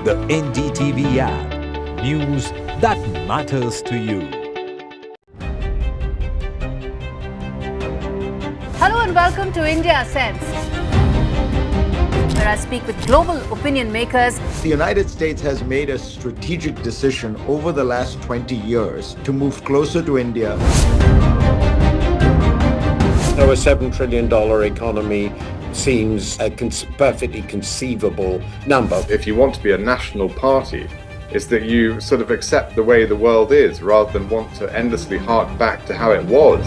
the NDTV app. News that matters to you. Hello and welcome to India Sense, where I speak with global opinion makers. The United States has made a strategic decision over the last 20 years to move closer to India. So a $7 trillion economy seems a perfectly conceivable number. If you want to be a national party, it's that you sort of accept the way the world is rather than want to endlessly hark back to how it was.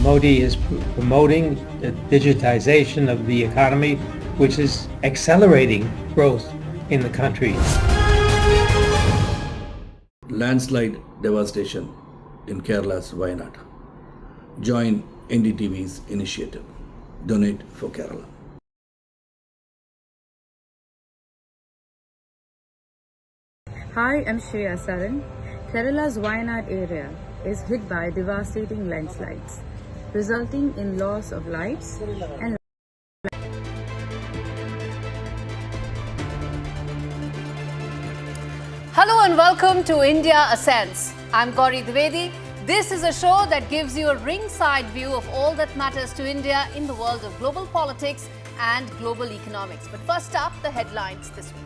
Modi is promoting the digitization of the economy, which is accelerating growth in the country. Landslide devastation in Kerala's Wayanad. Join NDTV's initiative. Donate for Kerala. Hi, I'm Shreya Saran. Kerala's Wayanad area is hit by devastating landslides, resulting in loss of lives and Hello and welcome to India Ascends. I'm Gauri Dwivedi. This is a show that gives you a ringside view of all that matters to India in the world of global politics and global economics. But first up, the headlines this week.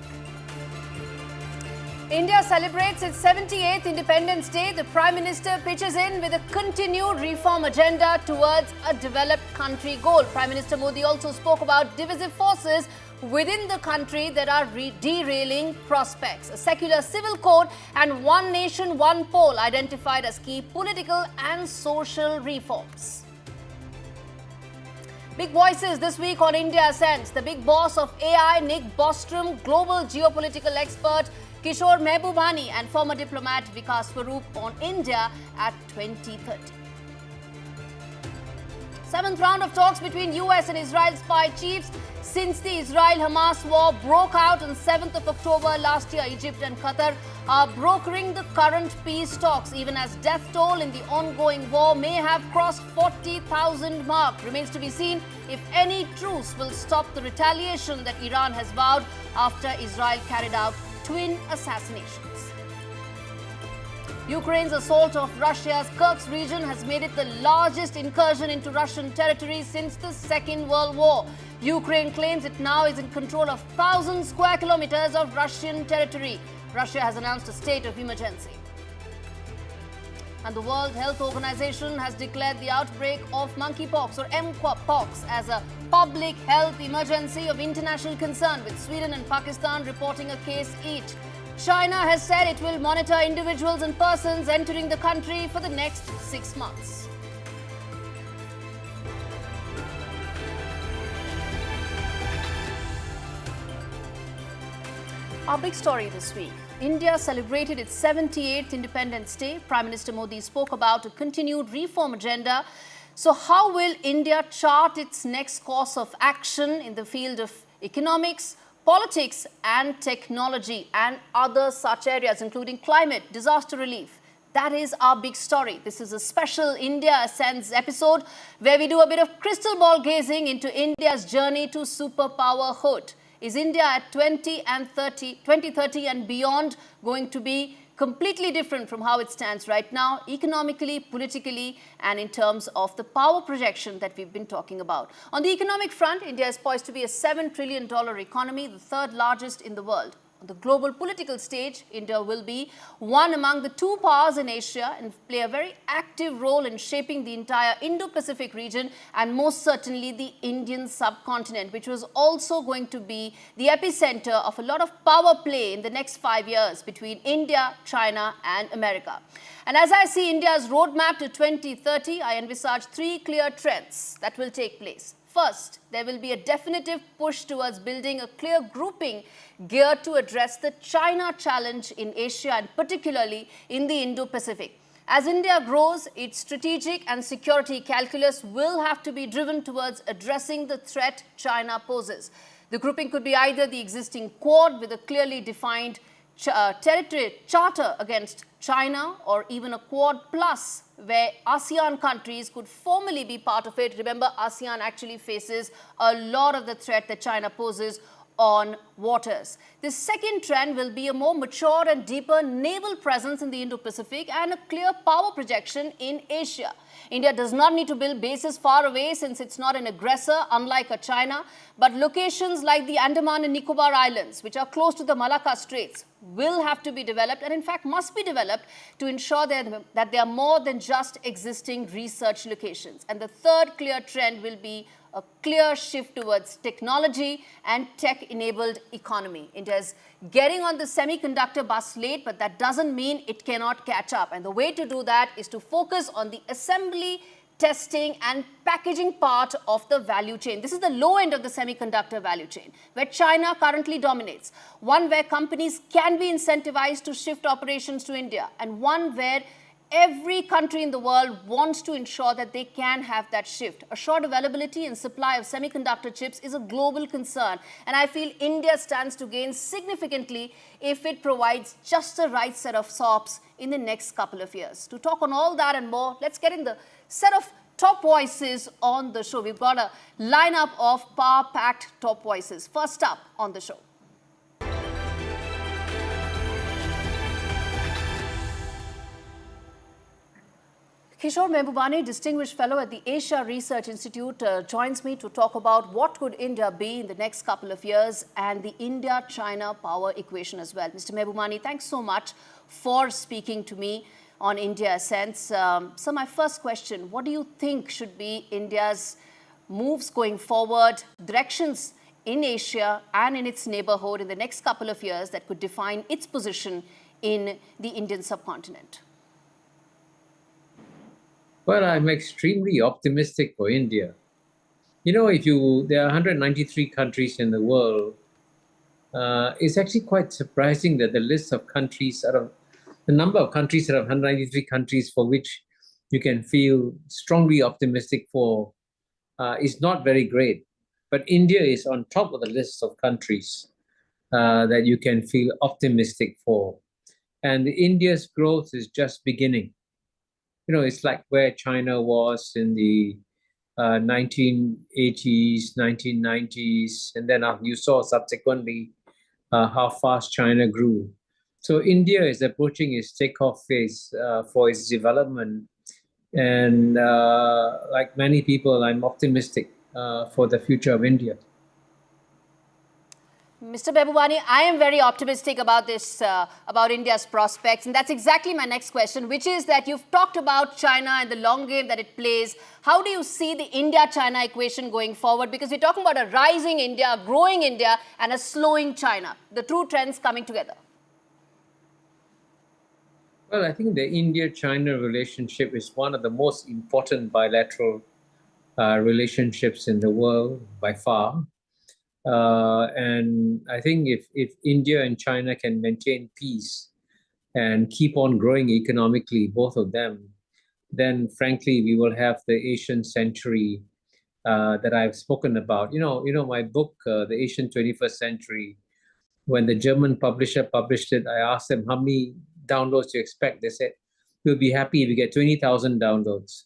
India celebrates its 78th Independence Day. The Prime Minister pitches in with a continued reform agenda towards a developed country goal. Prime Minister Modi also spoke about divisive forces within the country that are derailing prospects. A secular civil code and one nation, one poll identified as key political and social reforms. Big voices this week on India Ascends. The big boss of AI, Nick Bostrom, global geopolitical expert Kishore Mahbubani, and former diplomat Vikas Swarup on India at 2030. Seventh round of talks between US and Israel spy chiefs since the Israel-Hamas war broke out on 7th of October last year. Egypt and Qatar are brokering the current peace talks, even as death toll in the ongoing war may have crossed 40,000 mark. Remains to be seen if any truce will stop the retaliation that Iran has vowed after Israel carried out twin assassinations. Ukraine's assault of Russia's Kursk region has made it the largest incursion into Russian territory since the Second World War. Ukraine claims it now is in control of 1,000 square kilometers of Russian territory. Russia has announced a state of emergency. And the World Health Organization has declared the outbreak of monkeypox, or Mpox, as a public health emergency of international concern, with Sweden and Pakistan reporting a case each. China has said it will monitor individuals and persons entering the country for the next 6 months. Our big story this week. India celebrated its 78th Independence Day. Prime Minister Modi spoke about a continued reform agenda. So how will India chart its next course of action in the field of economics, politics and technology and other such areas, including climate, disaster relief? That is our big story. This is a special India Ascends episode where we do a bit of crystal ball gazing into India's journey to superpowerhood. Is India at 2030 and beyond going to be completely different from how it stands right now, economically, politically, and in terms of the power projection that we've been talking about? On the economic front, India is poised to be a $7 trillion economy, the third largest in the world. On the global political stage, India will be one among the two powers in Asia and play a very active role in shaping the entire Indo-Pacific region and most certainly the Indian subcontinent, which was also going to be the epicenter of a lot of power play in the next 5 years between India, China and America. And as I see India's roadmap to 2030, I envisage three clear trends that will take place. First, there will be a definitive push towards building a clear grouping geared to address the China challenge in Asia and particularly in the Indo-Pacific. As India grows, its strategic and security calculus will have to be driven towards addressing the threat China poses. The grouping could be either the existing Quad with a clearly defined territory charter against China, or even a Quad Plus where ASEAN countries could formally be part of it. Remember, ASEAN actually faces a lot of the threat that China poses on waters. The second trend will be a more mature and deeper naval presence in the Indo-Pacific and a clear power projection in Asia. India does not need to build bases far away since it's not an aggressor, unlike a China. But locations like the Andaman and Nicobar Islands, which are close to the Malacca Straits, will have to be developed, and in fact must be developed, to ensure that they are more than just existing research locations. And the third clear trend will be a clear shift towards technology and tech-enabled economy. India is getting on the semiconductor bus late, but that doesn't mean it cannot catch up. And the way to do that is to focus on the assembly, testing and packaging part of the value chain. This is the low end of the semiconductor value chain, where China currently dominates. One where companies can be incentivized to shift operations to India, and one where every country in the world wants to ensure that they can have that shift. Assured availability and supply of semiconductor chips is a global concern, and I feel India stands to gain significantly if it provides just the right set of SOPs in the next couple of years. To talk on all that and more, let's get in the set of top voices on the show. We've got a lineup of power-packed top voices. First up on the show, Kishore Mahbubani, Distinguished Fellow at the Asia Research Institute, joins me to talk about what could India be in the next couple of years and the India-China power equation as well. Mr. Mahbubani, thanks so much for speaking to me on India Ascents. So my first question, what do you think should be India's moves going forward, directions in Asia and in its neighborhood in the next couple of years that could define its position in the Indian subcontinent? Well, I'm extremely optimistic for India. You know, there are 193 countries in the world. It's actually quite surprising that the list of countries the number of countries out of 193 countries for which you can feel strongly optimistic for is not very great. But India is on top of the list of countries that you can feel optimistic for. And India's growth is just beginning. You know, it's like where China was in the 1980s, 1990s, and then you saw subsequently how fast China grew. So India is approaching its takeoff phase for its development. And like many people, I'm optimistic for the future of India. Mr. Mahbubani, I am very optimistic about this, about India's prospects. And that's exactly my next question, which is that you've talked about China and the long game that it plays. How do you see the India-China equation going forward? Because we're talking about a rising India, a growing India, and a slowing China. The two trends coming together. Well, I think the India-China relationship is one of the most important bilateral relationships in the world by far. And I think if India and China can maintain peace and keep on growing economically, both of them, then frankly, we will have the Asian century that I've spoken about. You know, my book, The Asian 21st Century, when the German publisher published it, I asked them, how many downloads do you expect? They said, we'll be happy if we get 20,000 downloads.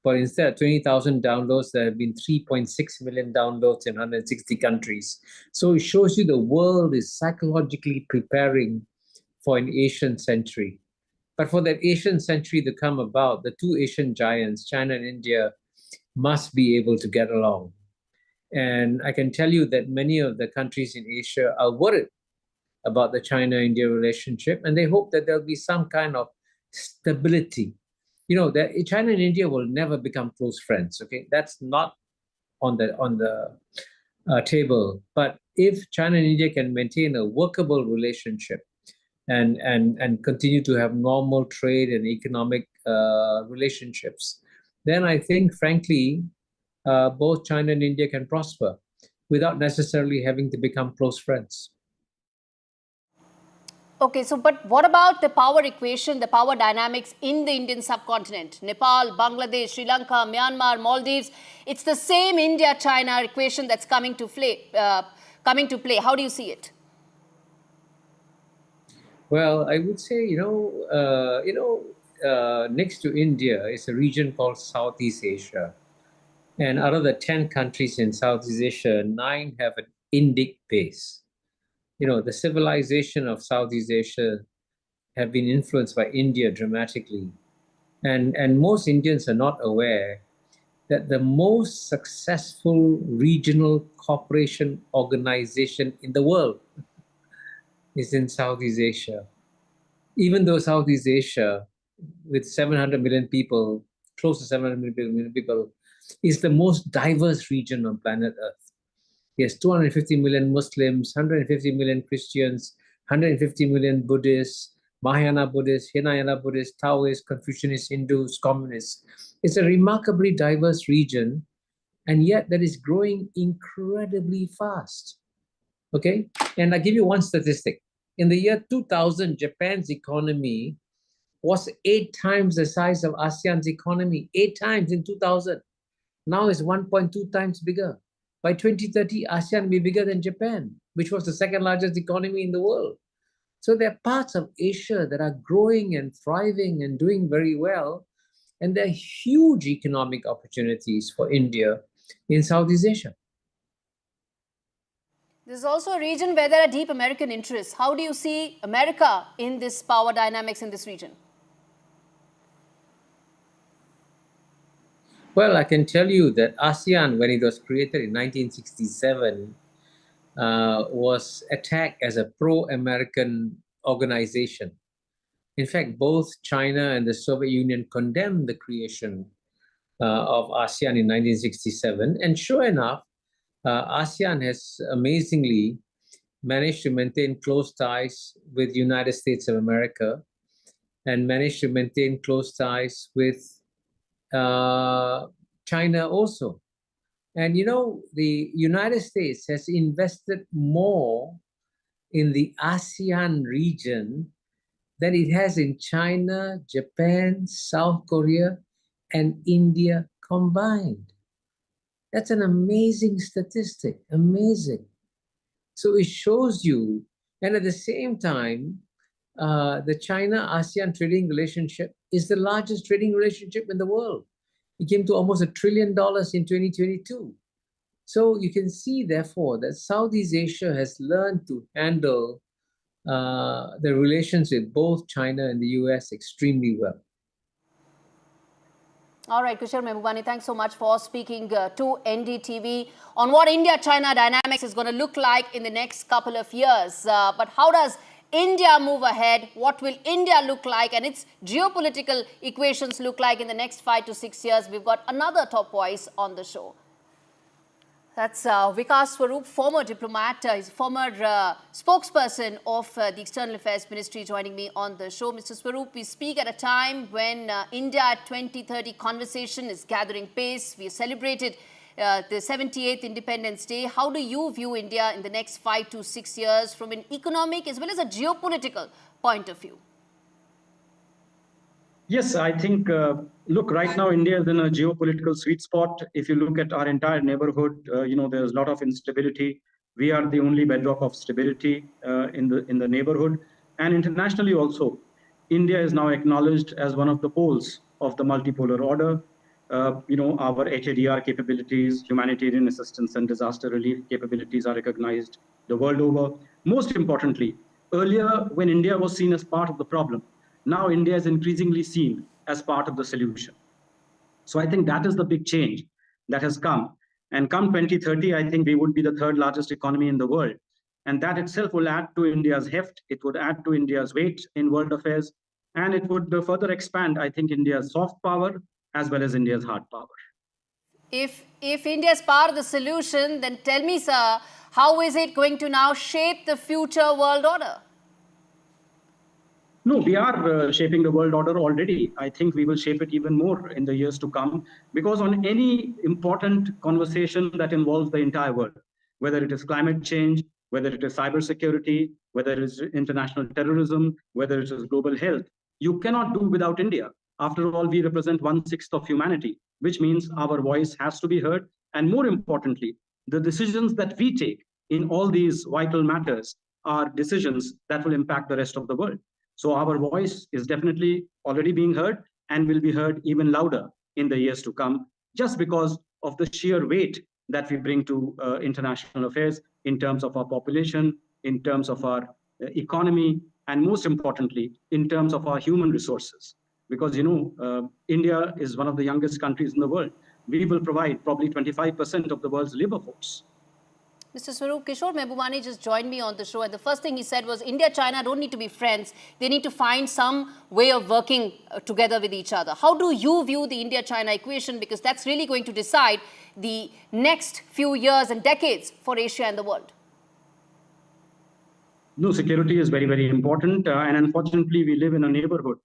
But instead of 20,000 downloads, there have been 3.6 million downloads in 160 countries. So it shows you the world is psychologically preparing for an Asian century. But for that Asian century to come about, the two Asian giants, China and India, must be able to get along. And I can tell you that many of the countries in Asia are worried about the China-India relationship, and they hope that there'll be some kind of stability. You know, that China and India will never become close friends. Okay, that's not on the table. But if China and India can maintain a workable relationship and continue to have normal trade and economic relationships, then I think, frankly, both China and India can prosper without necessarily having to become close friends. Okay, so but what about the power equation, the power dynamics in the Indian subcontinent? Nepal, Bangladesh, Sri Lanka, Myanmar, Maldives. It's the same India-China equation that's coming to play. How do you see it? Well, I would say, next to India is a region called Southeast Asia. And out of the 10 countries in Southeast Asia, 9 have an Indic base. The civilization of Southeast Asia have been influenced by India dramatically. And most Indians are not aware that the most successful regional cooperation organization in the world is in Southeast Asia. Even though Southeast Asia, with 700 million people, close to 700 million people, is the most diverse region on planet Earth. Yes, 250 million Muslims, 150 million Christians, 150 million Buddhists, Mahayana Buddhists, Hinayana Buddhists, Taoists, Confucianists, Hindus, communists. It's a remarkably diverse region, and yet that is growing incredibly fast. Okay? And I'll give you one statistic. In the year 2000, Japan's economy was 8 times the size of ASEAN's economy. 8 times in 2000. Now it's 1.2 times bigger. By 2030, ASEAN will be bigger than Japan, which was the second largest economy in the world. So there are parts of Asia that are growing and thriving and doing very well. And there are huge economic opportunities for India in Southeast Asia. This is also a region where there are deep American interests. How do you see America in this power dynamics in this region? Well, I can tell you that ASEAN, when it was created in 1967, was attacked as a pro-American organization. In fact, both China and the Soviet Union condemned the creation of ASEAN in 1967. And sure enough, ASEAN has amazingly managed to maintain close ties with the United States of America and managed to maintain close ties with China also. And the United States has invested more in the ASEAN region than it has in China, Japan, South Korea, and India combined. That's an amazing statistic, amazing. So it shows you, and at the same time, the China-ASEAN trading relationship is the largest trading relationship in the world. It came to almost $1 trillion in 2022. So you can see, therefore, that Southeast Asia has learned to handle the relations with both China and the US extremely well. All right, Kishore Mahbubani, thanks so much for speaking to NDTV on what India-China dynamics is going to look like in the next couple of years. But how does India move ahead? What will India look like and its geopolitical equations look like in the next 5 to 6 years? We've got another top voice on the show. That's Vikas Swarup, former diplomat, he's former spokesperson of the External Affairs Ministry, joining me on the show. Mr. Swarup, we speak at a time when India at 2030 conversation is gathering pace. We celebrated the 78th Independence Day. How do you view India in the next 5 to 6 years from an economic as well as a geopolitical point of view? Yes, I think, look, right now India is in a geopolitical sweet spot. If you look at our entire neighborhood, there's a lot of instability. We are the only bedrock of stability in the neighborhood. And internationally also, India is now acknowledged as one of the poles of the multipolar order. Our HADR capabilities, humanitarian assistance and disaster relief capabilities are recognized the world over. Most importantly, earlier when India was seen as part of the problem, now India is increasingly seen as part of the solution. So I think that is the big change that has come. And come 2030, I think we would be the third largest economy in the world. And that itself will add to India's heft. It would add to India's weight in world affairs. And it would further expand, I think, India's soft power as well as India's hard power. If India is part of the solution, then tell me, sir, how is it going to now shape the future world order? No, we are shaping the world order already. I think we will shape it even more in the years to come, because on any important conversation that involves the entire world, whether it is climate change, whether it is cybersecurity, whether it is international terrorism, whether it is global health, you cannot do without India. After all, we represent 1/6 of humanity, which means our voice has to be heard. And more importantly, the decisions that we take in all these vital matters are decisions that will impact the rest of the world. So our voice is definitely already being heard and will be heard even louder in the years to come, just because of the sheer weight that we bring to international affairs in terms of our population, in terms of our economy, and most importantly, in terms of our human resources. Because, India is one of the youngest countries in the world. We will provide probably 25% of the world's labor force. Mr. Swarup, Kishore Mahbubani just joined me on the show, and the first thing he said was India, China don't need to be friends. They need to find some way of working together with each other. How do you view the India-China equation? Because that's really going to decide the next few years and decades for Asia and the world. No, security is very, very important. And unfortunately, we live in a neighborhood,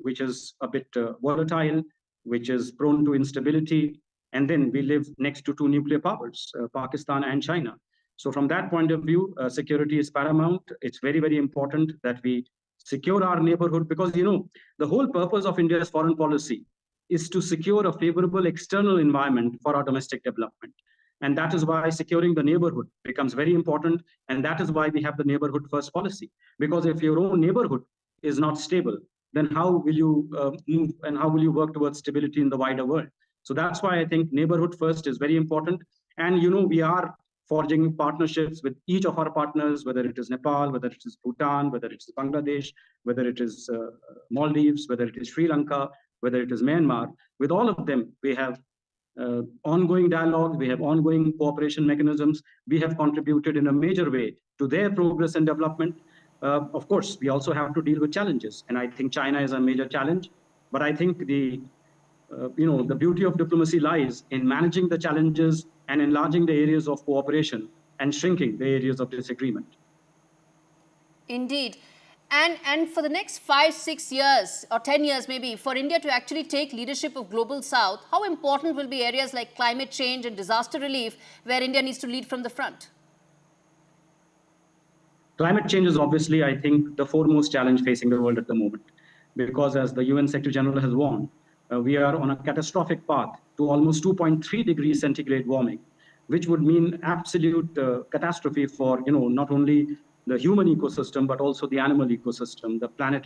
which is a bit volatile, which is prone to instability. And then we live next to two nuclear powers, Pakistan and China. So from that point of view, security is paramount. It's very, very important that we secure our neighborhood because, the whole purpose of India's foreign policy is to secure a favorable external environment for our domestic development. And that is why securing the neighborhood becomes very important. And that is why we have the neighborhood first policy. Because if your own neighborhood is not stable, then how will you move and how will you work towards stability in the wider world? So that's why I think neighborhood first is very important. And, we are forging partnerships with each of our partners, whether it is Nepal, whether it is Bhutan, whether it is Bangladesh, whether it is Maldives, whether it is Sri Lanka, whether it is Myanmar. With all of them, we have ongoing dialogue, we have ongoing cooperation mechanisms. We have contributed in a major way to their progress and development. Of course, we also have to deal with challenges. And I think China is a major challenge. But I think the beauty of diplomacy lies in managing the challenges and enlarging the areas of cooperation and shrinking the areas of disagreement. Indeed. And for the next 5, 6 years or 10 years maybe, for India to actually take leadership of Global South, how important will be areas like climate change and disaster relief where India needs to lead from the front? Climate change is obviously, I think, the foremost challenge facing the world at the moment. Because as the UN Secretary General has warned, we are on a catastrophic path to almost 2.3 degrees centigrade warming, which would mean absolute catastrophe for, not only the human ecosystem, but also the animal ecosystem, the plant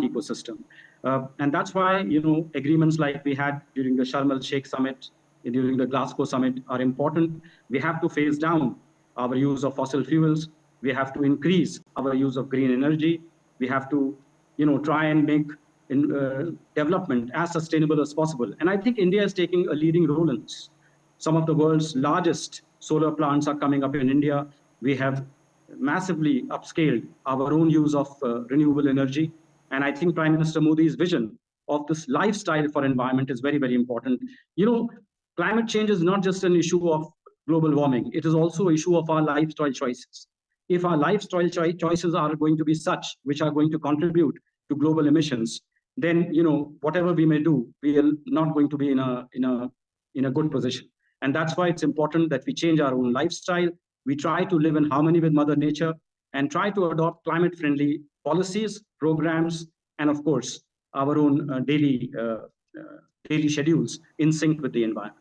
ecosystem. And that's why, agreements like we had during the Sharm el-Sheikh summit, during the Glasgow summit are important. We have to phase down our use of fossil fuels. We have to increase our use of green energy. We have to, try and make development as sustainable as possible. And I think India is taking a leading role in this. Some of the world's largest solar plants are coming up in India. We have massively upscaled our own use of renewable energy. And I think Prime Minister Modi's vision of this lifestyle for environment is very, very important. Climate change is not just an issue of global warming. It is also an issue of our lifestyle choices. If our lifestyle choices are going to be such, which are going to contribute to global emissions, then, whatever we may do, we are not going to be in a good position. And that's why it's important that we change our own lifestyle. We try to live in harmony with Mother Nature and try to adopt climate-friendly policies, programs, and of course, our own daily schedules in sync with the environment.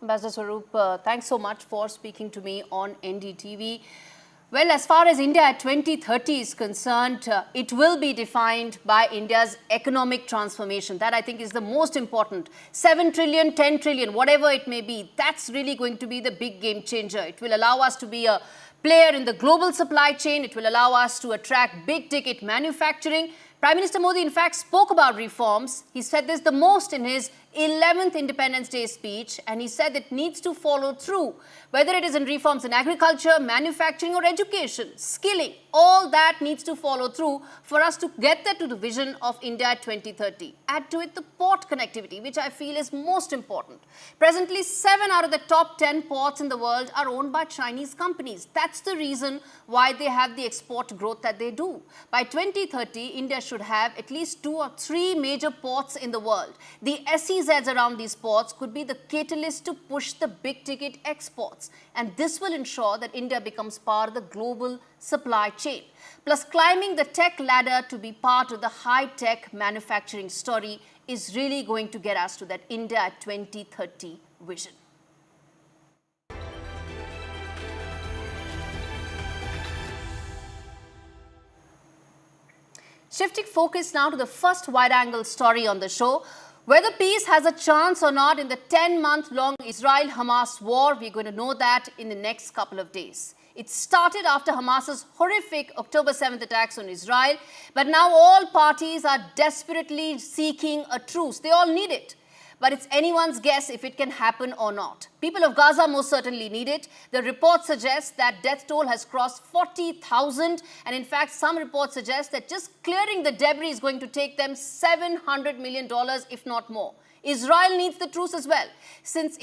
Ambassador Swarup, thanks so much for speaking to me on NDTV. Well, as far as India at 2030 is concerned, it will be defined by India's economic transformation. That, I think, is the most important. 7 trillion, 10 trillion, whatever it may be, that's really going to be the big game changer. It will allow us to be a player in the global supply chain. It will allow us to attract big-ticket manufacturing. Prime Minister Modi, in fact, spoke about reforms. He said this the most in his 11th Independence Day speech, and he said it needs to follow through. Whether it is in reforms in agriculture, manufacturing or education, skilling, all that needs to follow through for us to get there to the vision of India at 2030. Add to it the port connectivity, which I feel is most important. Presently, 7 out of the top 10 ports in the world are owned by Chinese companies. That's the reason why they have the export growth that they do. By 2030, India should have at least 2 or 3 major ports in the world. The SEZs around these ports could be the catalyst to push the big-ticket exports. And this will ensure that India becomes part of the global supply chain. Plus, climbing the tech ladder to be part of the high-tech manufacturing story is really going to get us to that India at 2030 vision. Shifting focus now to the first wide-angle story on the show. Whether peace has a chance or not in the 10-month-long Israel-Hamas war, we're going to know that in the next couple of days. It started after Hamas's horrific October 7th attacks on Israel, but now all parties are desperately seeking a truce. They all need it. But it's anyone's guess if it can happen or not. People of Gaza most certainly need it. The report suggests that death toll has crossed 40,000. And in fact, some reports suggest that just clearing the debris is going to take them $700 million, if not more. Israel needs the truce as well, since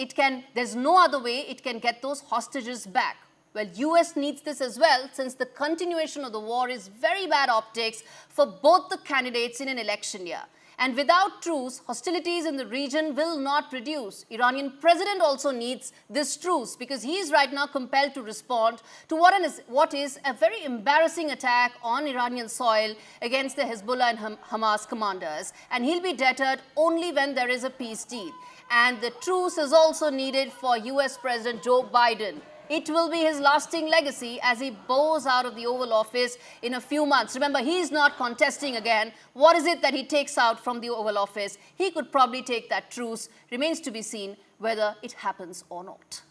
there's no other way it can get those hostages back. Well, US needs this as well, since the continuation of the war is very bad optics for both the candidates in an election year. And without truce, hostilities in the region will not reduce. Iranian president also needs this truce because he is right now compelled to respond to what is a very embarrassing attack on Iranian soil against the Hezbollah and Hamas commanders. And he'll be deterred only when there is a peace deal. And the truce is also needed for US President Joe Biden. It will be his lasting legacy as he bows out of the Oval Office in a few months. Remember, he is not contesting again. What is it that he takes out from the Oval Office? He could probably take that truce. Remains to be seen whether it happens or not.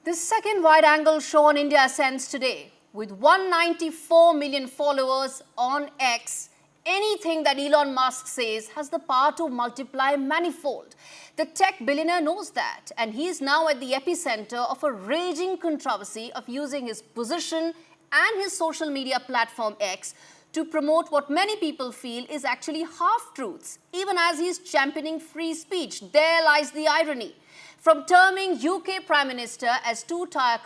The second wide-angle show on India ascends today. With 194 million followers on X, anything that Elon Musk says has the power to multiply manifold. The tech billionaire knows that, and he's now at the epicenter of a raging controversy of using his position and his social media platform X to promote what many people feel is actually half-truths, even as he's championing free speech. There lies the irony. From terming UK Prime Minister as too tired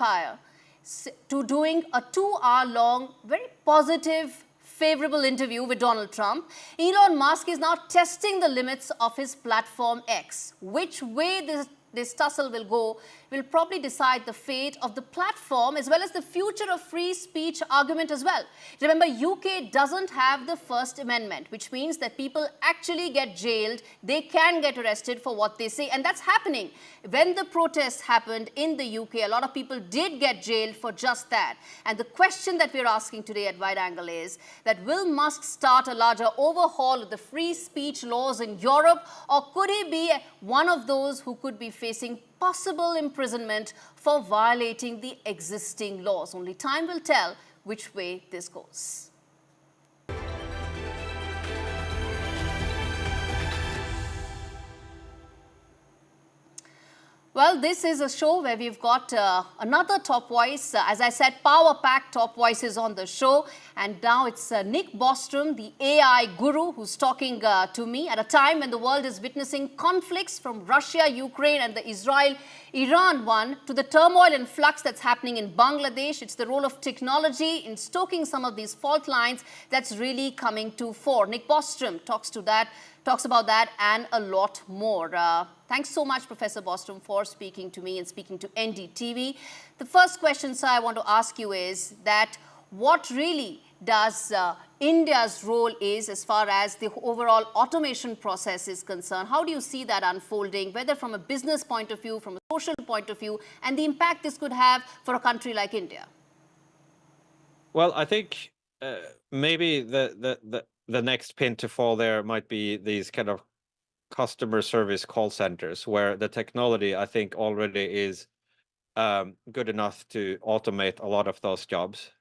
to doing a 2-hour-long, very positive, favorable interview with Donald Trump, Elon Musk is now testing the limits of his platform X. Which way this tussle will go will probably decide the fate of the platform as well as the future of free speech argument as well. Remember, UK doesn't have the First Amendment, which means that people actually get jailed. They can get arrested for what they say, and that's happening. When the protests happened in the UK, a lot of people did get jailed for just that. And the question that we're asking today at Wide Angle is that will Musk start a larger overhaul of the free speech laws in Europe, or could he be one of those who could be facing possible imprisonment for violating the existing laws? Only time will tell which way this goes. Well, this is a show where we've got another top voice. As I said, power-packed top voices on the show. And now it's Nick Bostrom, the AI guru, who's talking to me at a time when the world is witnessing conflicts from Russia, Ukraine, and the Israel-Iran one to the turmoil and flux that's happening in Bangladesh. It's the role of technology in stoking some of these fault lines that's really coming to fore. Nick Bostrom talks about that and a lot more. Thanks so much, Professor Bostrom, for speaking to me and speaking to NDTV. The first question, sir, I want to ask you is that what really does India's role is as far as the overall automation process is concerned? How do you see that unfolding, whether from a business point of view, from a social point of view, and the impact this could have for a country like India? Well, I think maybe the next pin to fall there might be these kind of customer service call centers, where the technology, I think, already is good enough to automate a lot of those jobs.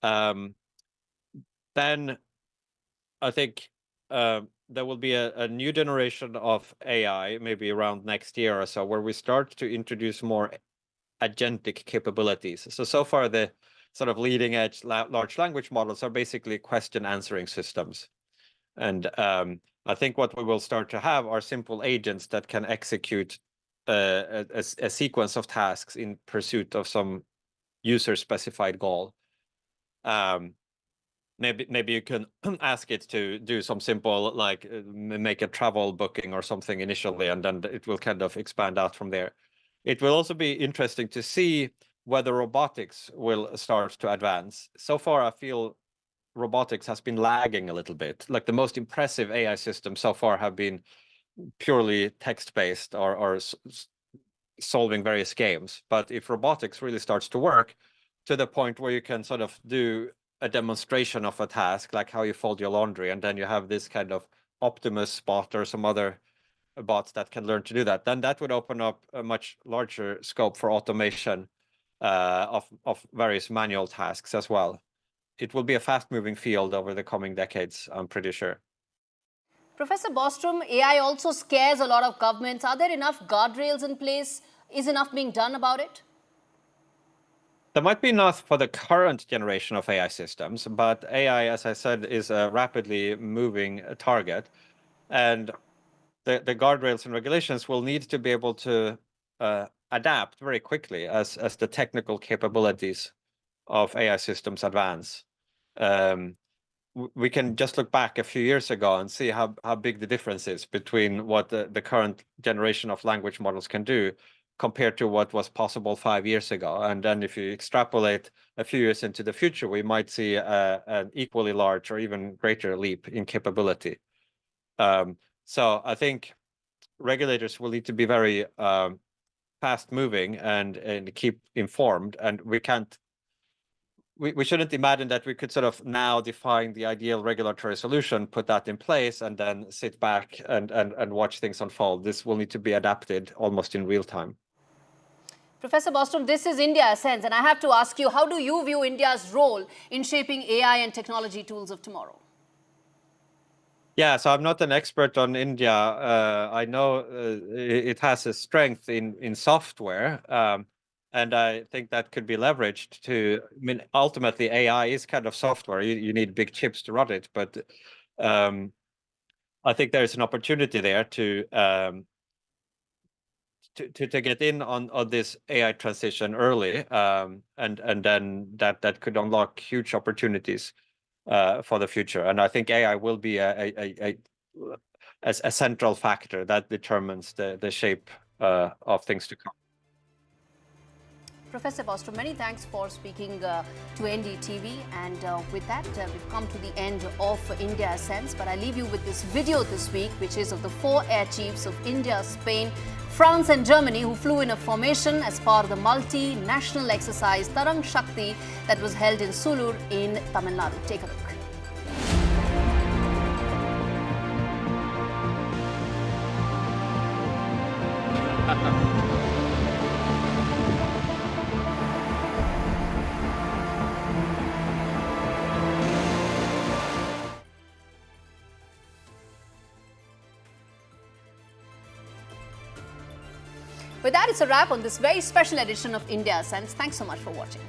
Then I think there will be a new generation of AI, maybe around next year or so, where we start to introduce more agentic capabilities. So far, the sort of leading edge large language models are basically question answering systems. And I think what we will start to have are simple agents that can execute a sequence of tasks in pursuit of some user specified goal. Maybe you can ask it to do some simple, like make a travel booking or something initially, and then it will kind of expand out from there. It will also be interesting to see whether robotics will start to advance. So far, I feel robotics has been lagging a little bit. Like the most impressive AI systems so far have been purely text-based or solving various games. But if robotics really starts to work to the point where you can sort of do a demonstration of a task, like how you fold your laundry, and then you have this kind of Optimus bot or some other bots that can learn to do that, then that would open up a much larger scope for automation of various manual tasks as well. It will be a fast-moving field over the coming decades, I'm pretty sure. Professor Bostrom, AI also scares a lot of governments. Are there enough guardrails in place? Is enough being done about it? There might be enough for the current generation of AI systems, but AI, as I said, is a rapidly moving target. And the guardrails and regulations will need to be able to adapt very quickly as the technical capabilities of AI systems advance. We can just look back a few years ago and see how big the difference is between what the current generation of language models can do compared to what was possible 5 years ago. And then if you extrapolate a few years into the future, we might see an equally large or even greater leap in capability. So I think regulators will need to be very fast moving and keep informed. And we shouldn't imagine that we could sort of now define the ideal regulatory solution, put that in place, and then sit back and watch things unfold. This will need to be adapted almost in real time. Professor Bostrom, this is India Ascends, and I have to ask you, how do you view India's role in shaping AI and technology tools of tomorrow? Yeah, so I'm not an expert on India. I know it has a strength in software, and I think that could be leveraged to, I mean, ultimately AI is kind of software. You need big chips to run it, but I think there's an opportunity there to get in on this AI transition early, and then that could unlock huge opportunities for the future. And I think AI will be a central factor that determines the shape of things to come. Professor Bostrom, many thanks for speaking to NDTV. And with that, we've come to the end of India Ascends. But I leave you with this video this week, which is of the 4 air chiefs of India, Spain, France and Germany who flew in a formation as part of the multinational exercise Tarang Shakti that was held in Sulur in Tamil Nadu. Take a look. With that, it's a wrap on this very special edition of India Ascends. Thanks so much for watching.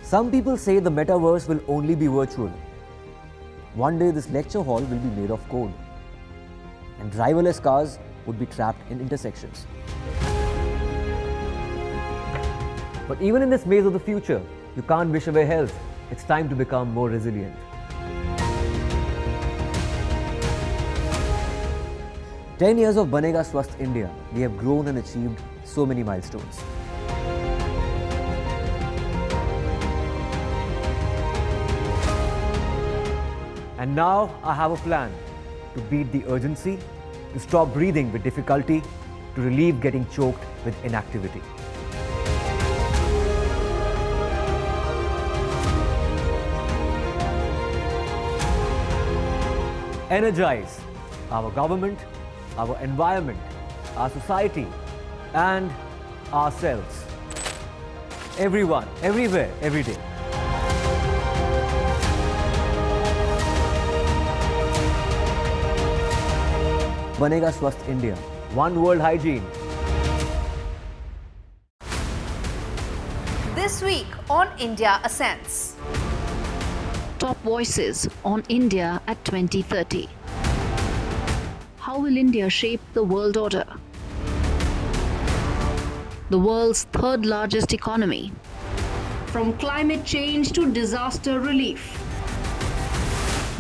Some people say the metaverse will only be virtual. One day this lecture hall will be made of code, and driverless cars would be trapped in intersections. But even in this maze of the future, you can't wish away health. It's time to become more resilient. 10 years of Banega Swasth India, we have grown and achieved so many milestones. And now I have a plan to beat the urgency, to stop breathing with difficulty, to relieve getting choked with inactivity. Energize our government, our environment, our society, and ourselves. Everyone, everywhere, every day. Banega Swasth India. One world hygiene. This week on India Ascends. Top voices on India at 2030. How will India shape the world order? The world's 3rd largest economy. From climate change to disaster relief.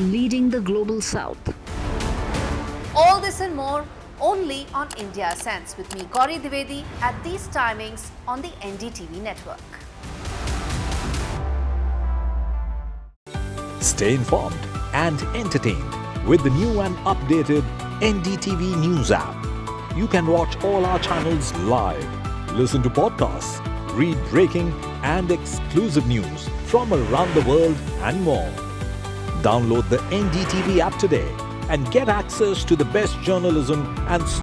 Leading the global south. All this and more only on India Ascends with me, Gauri Dwivedi, at these timings on the NDTV network. Stay informed and entertained with the new and updated NDTV News app. You can watch all our channels live, listen to podcasts, read breaking and exclusive news from around the world and more. Download the NDTV app today and get access to the best journalism and